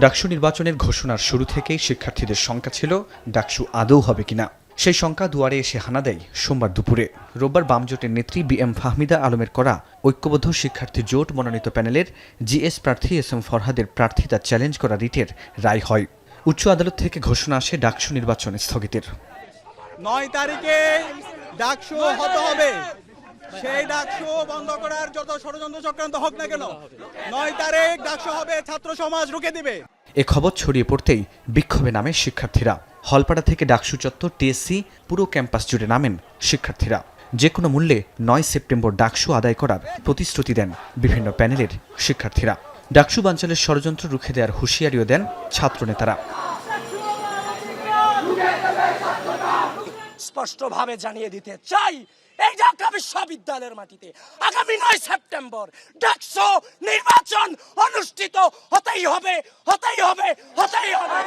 ডাকসু নির্বাচনের ঘোষণার শুরু থেকেই শিক্ষার্থীদের শঙ্কা ছিল ডাকসু আদৌ হবে কিনা। সেই শঙ্কা দুয়ারে এসে হানা দেয় সোমবার দুপুরে। রোববার বাম জোটের নেত্রী বিএম ফাহমিদা আলমের করা ঐক্যবদ্ধ শিক্ষার্থী জোট মনোনীত প্যানেলের জিএস প্রার্থী এসএম ফরহাদের প্রার্থিতা চ্যালেঞ্জ করা রিটের রায় হয়। উচ্চ আদালত থেকে ঘোষণা আসে ডাকসু নির্বাচন স্থগিতের। ৯ তারিখে ডাকসু হতে হবে। সেই ডাকসু বন্ধ করার যত ষড়যন্ত্র চক্রান্ত হোক না কেন, ৯ তারিখ ডাকসু হবে, ছাত্র সমাজ রুখে দিবে। এ খবর ছড়িয়ে পড়তেই বিক্ষোভে নামে শিক্ষার্থীরা। হলপাড়া থেকে ডাকসু চত্বর টিএসসি পুরো ক্যাম্পাস জুড়ে নামেন শিক্ষার্থীরা। যে কোনো মূল্যে ৯ সেপ্টেম্বর ডাকসু আদায় করার প্রতিশ্রুতি দেন বিভিন্ন প্যানেলের শিক্ষার্থীরা। ডাকসু বানচালের ষড়যন্ত্র রুখে দেওয়ার হুঁশিয়ারিও দেন ছাত্রনেতারা। স্পষ্টভাবে জানিয়ে দিতে চাই, এই ঢাকা বিশ্ববিদ্যালয়ের মাটিতে আগামী ৯ সেপ্টেম্বর ডাকসু নির্বাচন অনুষ্ঠিত হতেই হবে, হতেই হবে, হতেই হবে।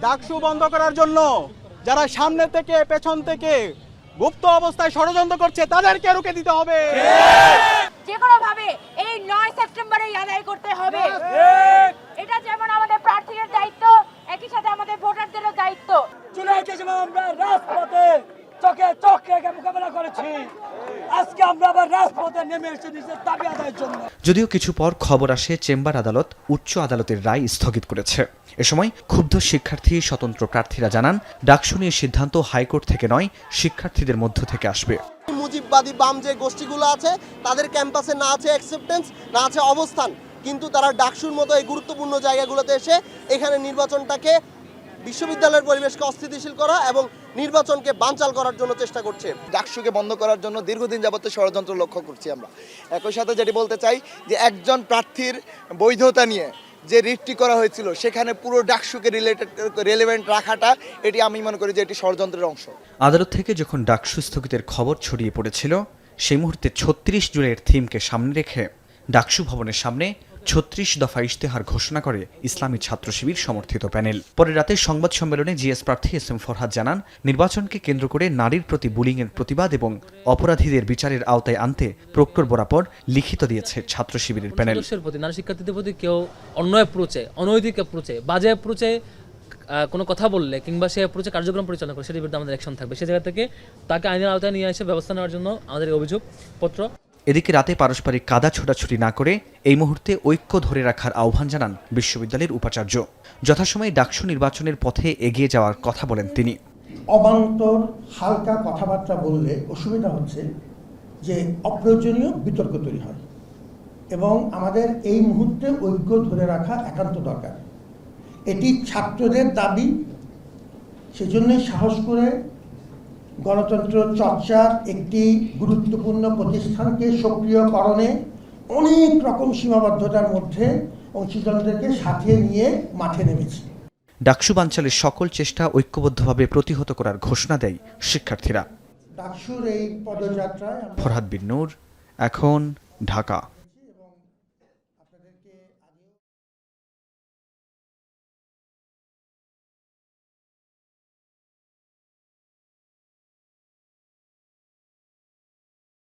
ডাকসু বন্ধ করার জন্য যারা সামনে থেকে পেছন থেকে গুপ্ত অবস্থায় ষড়যন্ত্র করছে তাদেরকে রুখে দিতে হবে। যে কোনো ভাবে এই ৯ সেপ্টেম্বরেই আদায় করতে হবে। এটা যেমন আমাদের প্রার্থীদের দায়িত্ব, একই সাথে আমাদের ভোটারদেরও দায়িত্ব। জুলাই যেমন আমরা রাজপথে চোখে চোখ রেখে মোকাবেলা করেছি, আজকে আমরা আবার রাজপথে নেমে এসেছি নিজের দাবি আদায়ের জন্য। যদিও কিছু পর খবর আসে চেম্বার আদালত উচ্চ আদালতের রায় স্থগিত করেছে। এ সময় ক্ষুব্ধ শিক্ষার্থী স্বতন্ত্র প্রার্থীরা জানান, ডাকসু নিয়ে সিদ্ধান্ত হাইকোর্ট থেকে নয়, শিক্ষার্থীদের মধ্য থেকে আসবে। মুজিববাদী বাম যে গোষ্ঠীগুলো আছে তাদের ক্যাম্পাসে না আছে অ্যাকসেপ্টেন্স, না আছে অবস্থান, কিন্তু তারা ডাকসুর মতো এই গুরুত্বপূর্ণ জায়গাগুলোতে এসে এখানে নির্বাচনটাকে, বিশ্ববিদ্যালয়ের পরিবেশকে অস্থিতিশীল করা এবং নির্বাচনকে বানচাল করার জন্য চেষ্টা করছে। ডাকসুকে বন্ধ করার জন্য দীর্ঘদিন যাবত ষড়যন্ত্র লক্ষ্য করছি আমরা। একই সাথে যেটি বলতে চাই যে একজন প্রার্থীর বৈধতা নিয়ে যে রিটটি করা হয়েছিল সেখানে পুরো ডাকসুকে রিলেভেন্ট রাখাটা, এটি আমি মনে করি যে এটি ষড়যন্ত্রের অংশ। আদালত থেকে যখন ডাকসু স্থগিতের খবর ছড়িয়ে পড়েছিল, সেই মুহূর্তে ৩৬ জুলাইয়ের থিমকে সামনে রেখে ডাকসু ভবনের সামনে ৩৬ দফা ইশতেহার ঘোষণা করে ইসলামী ছাত্র শিবির সমর্থিত প্যানেল। পরে রাতে সংবাদ সম্মেলনে জিএস প্রার্থী এসএম ফরহাদ জানান, নির্বাচনকে কেন্দ্র করে নারীর প্রতি বুলিংয়ের প্রতিবাদ এবং অপরাধীদের বিচারের আওতায় আনতে প্রক্টর বরাবর লিখিত দিয়েছে ছাত্র শিবিরের প্যানেল। নারী শিক্ষার্থীদের প্রতি কেউ অন্য অ্যাপ্রোচে, অনৈতিক অ্যাপ্রোচে, বাজে অ্যাপ্রোচে কোনো কথা বললে কিংবা সে অ্যাপ্রোচে কার্যক্রম পরিচালনা করে, সেটির বিরুদ্ধে আমাদের অ্যাকশন থাকবে। সে জায়গা থেকে তাকে আইনের আওতায় নিয়ে এসে ব্যবস্থা নেওয়ার জন্য আমাদের অভিযোগ পত্র। এদিকে রাতে পারস্পরিক কাদা ছোটাছুটি না করে এই মুহূর্তে ঐক্য ধরে রাখার আহ্বান জানান বিশ্ববিদ্যালয়ের উপাচার্য। যথাসময়ে ডাকসু নির্বাচনের পথে এগিয়ে যাওয়ার কথা বলেন তিনি। অবান্তর হালকা কথাবার্তা বললে অসুবিধা হচ্ছে যে অপ্রয়োজনীয় বিতর্ক তৈরি হয় এবং আমাদের এই মুহূর্তে ঐক্য ধরে রাখা একান্ত দরকার। এটি ছাত্রদের দাবি, সেজন্যই সাহস করে গণতন্ত্র চর্চার একটি গুরুত্বপূর্ণ প্রতিষ্ঠানকে সক্রিয়করণে অনেক রকম সীমাবদ্ধতার মধ্যে অংশীদারদেরকে সাথে নিয়ে মাঠে নেমেছি। ডাকসু বানচালের সকল চেষ্টা ঐক্যবদ্ধভাবে প্রতিহত করার ঘোষণা দেয় শিক্ষার্থীরা। ডাকসুর এই পদযাত্রায় ফরহাদ বিন নূর, এখন, ঢাকা।